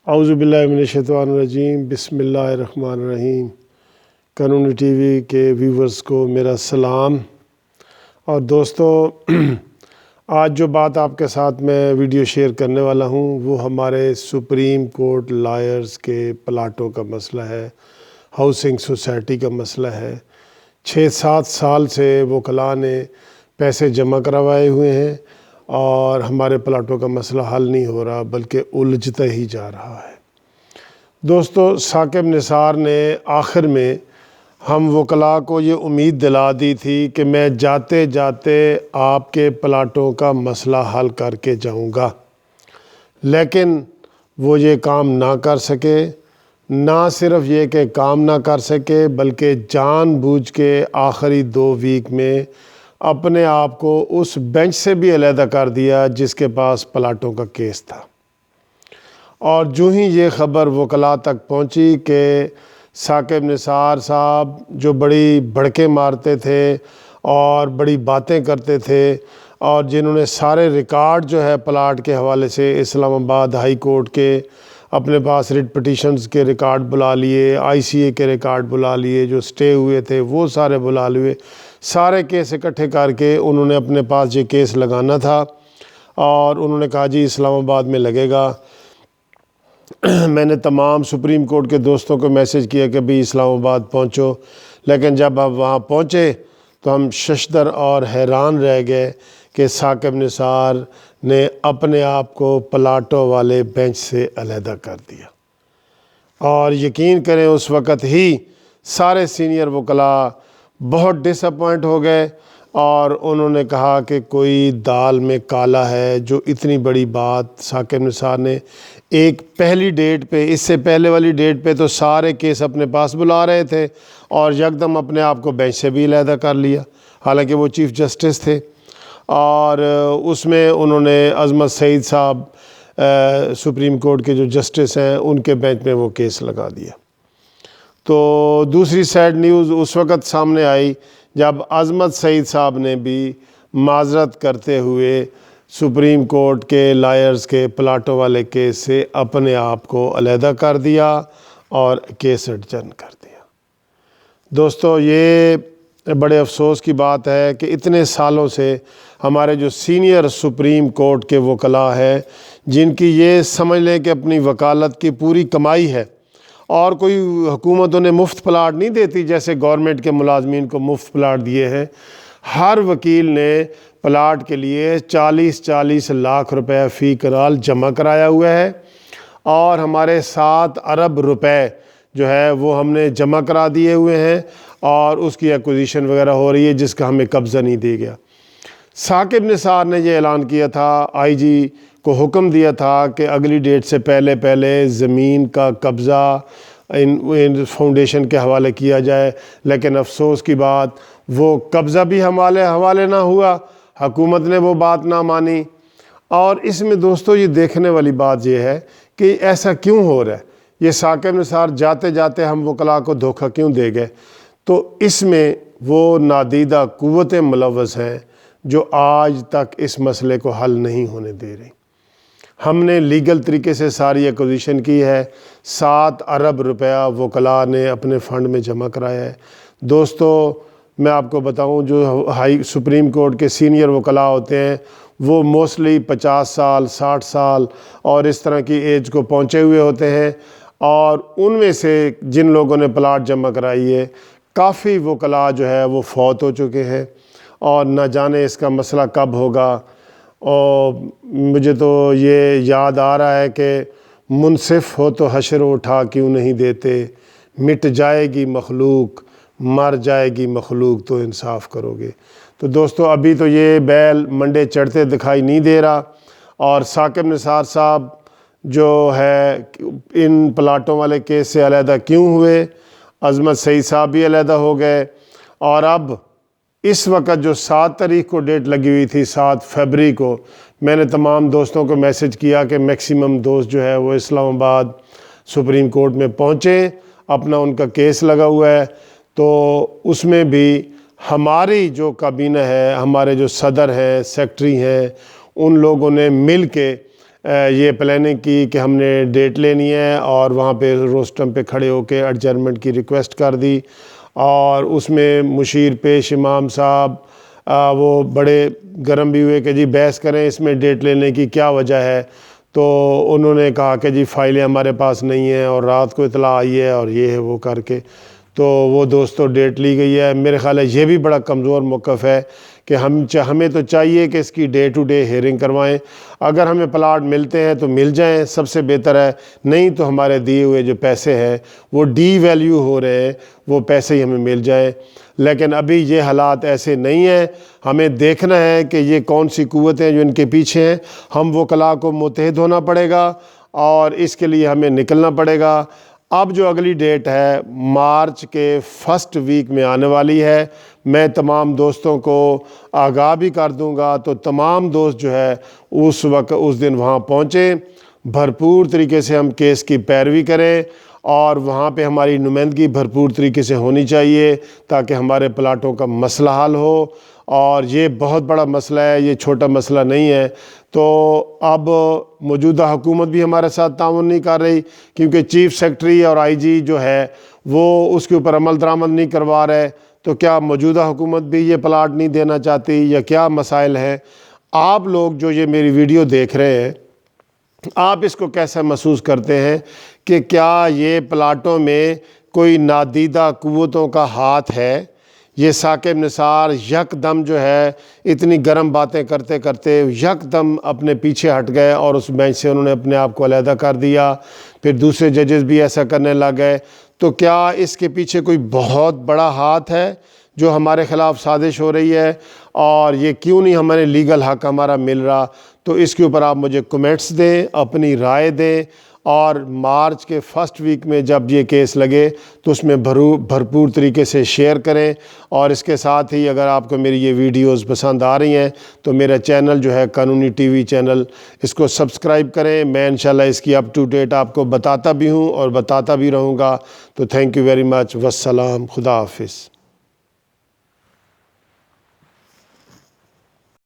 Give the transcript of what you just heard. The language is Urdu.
اعوذ باللہ من الشیطان الرجیم، بسم اللہ الرحمن الرحیم۔ قانونی ٹی وی کے ویورز کو میرا سلام۔ اور دوستو، آج جو بات آپ کے ساتھ میں ویڈیو شیئر کرنے والا ہوں وہ ہمارے سپریم کورٹ لائرز کے پلاٹوں کا مسئلہ ہے، ہاؤسنگ سوسائٹی کا مسئلہ ہے۔ 6-7 سال سے وکلاء نے پیسے جمع کروائے ہوئے ہیں اور ہمارے پلاٹوں کا مسئلہ حل نہیں ہو رہا بلکہ الجھتا ہی جا رہا ہے۔ دوستو، ثاقب نثار نے آخر میں ہم وکلاء کو یہ امید دلا دی تھی کہ میں جاتے جاتے آپ کے پلاٹوں کا مسئلہ حل کر کے جاؤں گا، لیکن وہ یہ کام نہ کر سکے۔ نہ صرف یہ کہ کام نہ کر سکے بلکہ جان بوجھ کے آخری 2 ویک میں اپنے آپ کو اس بینچ سے بھی علیحدہ کر دیا جس کے پاس پلاٹوں کا کیس تھا۔ اور جو ہی یہ خبر وکلاء تک پہنچی کہ ثاقب نثار صاحب جو بڑی بھڑکے مارتے تھے اور بڑی باتیں کرتے تھے اور جنہوں نے سارے ریکارڈ جو ہے پلاٹ کے حوالے سے اسلام آباد ہائی کورٹ کے اپنے پاس ریٹ پٹیشنز کے ریکارڈ بلا لیے، آئی سی اے کے ریکارڈ بلا لیے، جو سٹے ہوئے تھے وہ سارے بلا لیے، سارے کیس اکٹھے کر کے انہوں نے اپنے پاس یہ کیس لگانا تھا اور انہوں نے کہا جی اسلام آباد میں لگے گا۔ میں نے تمام سپریم کورٹ کے دوستوں کو میسج کیا کہ بھی اسلام آباد پہنچو، لیکن جب آپ وہاں پہنچے تو ہم ششدر اور حیران رہ گئے کہ ثاقب نثار نے اپنے آپ کو پلاٹوں والے بینچ سے علیحدہ کر دیا۔ اور یقین کریں اس وقت ہی سارے سینئر وکلاء بہت ڈس اپوائنٹ ہو گئے اور انہوں نے کہا کہ کوئی دال میں کالا ہے، جو اتنی بڑی بات ثاقب نثار نے ایک پہلی ڈیٹ پہ، اس سے پہلے والی ڈیٹ پہ تو سارے کیس اپنے پاس بلا رہے تھے اور یکدم اپنے آپ کو بینچ سے بھی علیحدہ کر لیا، حالانکہ وہ چیف جسٹس تھے۔ اور اس میں انہوں نے عظمت سعید صاحب سپریم کورٹ کے جو جسٹس ہیں ان کے بینچ میں وہ کیس لگا دیا۔ تو دوسری سیڈ نیوز اس وقت سامنے آئی جب عظمت سعید صاحب نے بھی معذرت کرتے ہوئے سپریم کورٹ کے لائرز کے پلاٹوں والے کیس سے اپنے آپ کو علیحدہ کر دیا اور کیس ایڈجرن کر دیا۔ دوستو، یہ بڑے افسوس کی بات ہے کہ اتنے سالوں سے ہمارے جو سینئر سپریم کورٹ کے وکلاء ہیں، جن کی یہ سمجھ لیں کہ اپنی وکالت کی پوری کمائی ہے اور کوئی حکومت انہیں مفت پلاٹ نہیں دیتی جیسے گورنمنٹ کے ملازمین کو مفت پلاٹ دیے ہیں، ہر وکیل نے پلاٹ کے لیے 40 لاکھ روپے فی کنال جمع کرایا ہوا ہے اور ہمارے 7 ارب روپے جو ہے وہ ہم نے جمع کرا دیے ہوئے ہیں اور اس کی ایکوزیشن وغیرہ ہو رہی ہے جس کا ہمیں قبضہ نہیں دیا گیا۔ ثاقب نثار نے یہ اعلان کیا تھا، آئی جی کو حکم دیا تھا کہ اگلی ڈیٹ سے پہلے زمین کا قبضہ ان فاؤنڈیشن کے حوالے کیا جائے، لیکن افسوس کی بات وہ قبضہ بھی حوالے نہ ہوا، حکومت نے وہ بات نہ مانی۔ اور اس میں دوستو یہ دیکھنے والی بات یہ ہے کہ ایسا کیوں ہو رہا ہے، یہ ثاقب نثار جاتے جاتے ہم وکلاء کو دھوکہ کیوں دے گئے؟ تو اس میں وہ نادیدہ قوتیں ملوث ہیں جو آج تک اس مسئلے کو حل نہیں ہونے دے رہی۔ ہم نے لیگل طریقے سے ساری ایکوزیشن کی ہے، 7 ارب روپیہ وکلاء نے اپنے فنڈ میں جمع کرایا ہے۔ دوستو، میں آپ کو بتاؤں جو سپریم کورٹ کے سینئر وکلاء ہوتے ہیں وہ موسٹلی 50 سال 60 سال اور اس طرح کی ایج کو پہنچے ہوئے ہوتے ہیں، اور ان میں سے جن لوگوں نے پلاٹ جمع کرائی ہے کافی وکلاء جو ہے وہ فوت ہو چکے ہیں اور نہ جانے اس کا مسئلہ کب ہوگا۔ اور مجھے تو یہ یاد آ رہا ہے کہ منصف ہو تو حشر اٹھا کیوں نہیں دیتے، مٹ جائے گی مخلوق مر جائے گی مخلوق تو انصاف کرو گے۔ تو دوستو، ابھی تو یہ بیل منڈے چڑھتے دکھائی نہیں دے رہا اور ثاقب نثار صاحب جو ہے ان پلاٹوں والے کیس سے علیحدہ کیوں ہوئے، عظمت سعید صاحب بھی علیحدہ ہو گئے، اور اب اس وقت جو 7 تاریخ کو ڈیٹ لگی ہوئی تھی 7 فروری کو، میں نے تمام دوستوں کو میسج کیا کہ میکسیمم دوست جو ہے وہ اسلام آباد سپریم کورٹ میں پہنچیں، اپنا ان کا کیس لگا ہوا ہے۔ تو اس میں بھی ہماری جو کابینہ ہے، ہمارے جو صدر ہیں، سیکٹری ہیں، ان لوگوں نے مل کے یہ پلاننگ کی کہ ہم نے ڈیٹ لینی ہے، اور وہاں پہ روسٹم پہ کھڑے ہو کے ایڈجرمنٹ کی ریکویسٹ کر دی، اور اس میں مشیر پیش امام صاحب وہ بڑے گرم بھی ہوئے کہ جی بحث کریں اس میں ڈیٹ لینے کی کیا وجہ ہے۔ تو انہوں نے کہا کہ جی فائلیں ہمارے پاس نہیں ہیں، اور رات کو اطلاع آئی ہے، اور یہ ہے وہ کر کے تو وہ دوستوں ڈیٹ لی گئی ہے۔ میرے خیال ہے یہ بھی بڑا کمزور موقف ہے کہ ہمیں تو چاہیے کہ اس کی ڈے ٹو ڈے ہیئرنگ کروائیں۔ اگر ہمیں پلاٹ ملتے ہیں تو مل جائیں، سب سے بہتر ہے، نہیں تو ہمارے دیے ہوئے جو پیسے ہیں وہ ڈی ویلیو ہو رہے ہیں، وہ پیسے ہی ہمیں مل جائیں۔ لیکن ابھی یہ حالات ایسے نہیں ہیں، ہمیں دیکھنا ہے کہ یہ کون سی قوتیں جو ان کے پیچھے ہیں۔ ہم وکلاء کو متحد ہونا پڑے گا، اور اس کے لیے ہمیں نکلنا پڑے گا۔ اب جو اگلی ڈیٹ ہے مارچ کے فرسٹ ویک میں آنے والی ہے، میں تمام دوستوں کو آگاہ بھی کر دوں گا، تو تمام دوست جو ہے اس دن وہاں پہنچیں، بھرپور طریقے سے ہم کیس کی پیروی کریں، اور وہاں پہ ہماری نمائندگی بھرپور طریقے سے ہونی چاہیے تاکہ ہمارے پلاٹوں کا مسئلہ حل ہو۔ اور یہ بہت بڑا مسئلہ ہے، یہ چھوٹا مسئلہ نہیں ہے۔ تو اب موجودہ حکومت بھی ہمارے ساتھ تعاون نہیں کر رہی، کیونکہ چیف سیکرٹری اور آئی جی جو ہے وہ اس کے اوپر عمل درآمد نہیں کروا رہے۔ تو کیا موجودہ حکومت بھی یہ پلاٹ نہیں دینا چاہتی، یا کیا مسائل ہیں؟ آپ لوگ جو یہ میری ویڈیو دیکھ رہے ہیں، آپ اس کو کیسا محسوس کرتے ہیں کہ کیا یہ پلاٹوں میں کوئی نادیدہ قوتوں کا ہاتھ ہے؟ یہ ثاقب نثار یک دم جو ہے اتنی گرم باتیں کرتے کرتے یک دم اپنے پیچھے ہٹ گئے، اور اس بینچ سے انہوں نے اپنے آپ کو علیحدہ کر دیا، پھر دوسرے ججز بھی ایسا کرنے لگ گئے۔ تو کیا اس کے پیچھے کوئی بہت بڑا ہاتھ ہے جو ہمارے خلاف سازش ہو رہی ہے؟ اور یہ کیوں نہیں ہمارے لیگل حق ہمارا مل رہا؟ تو اس کے اوپر آپ مجھے کمنٹس دیں، اپنی رائے دیں، اور مارچ کے فرسٹ ویک میں جب یہ کیس لگے تو اس میں بھرپور طریقے سے شیئر کریں۔ اور اس کے ساتھ ہی اگر آپ کو میری یہ ویڈیوز پسند آ رہی ہیں تو میرا چینل جو ہے قانونی ٹی وی چینل، اس کو سبسکرائب کریں۔ میں انشاءاللہ اس کی اپ ٹو ڈیٹ آپ کو بتاتا بھی ہوں اور بتاتا بھی رہوں گا۔ تو تھینک یو ویری مچ، والسلام، خدا حافظ۔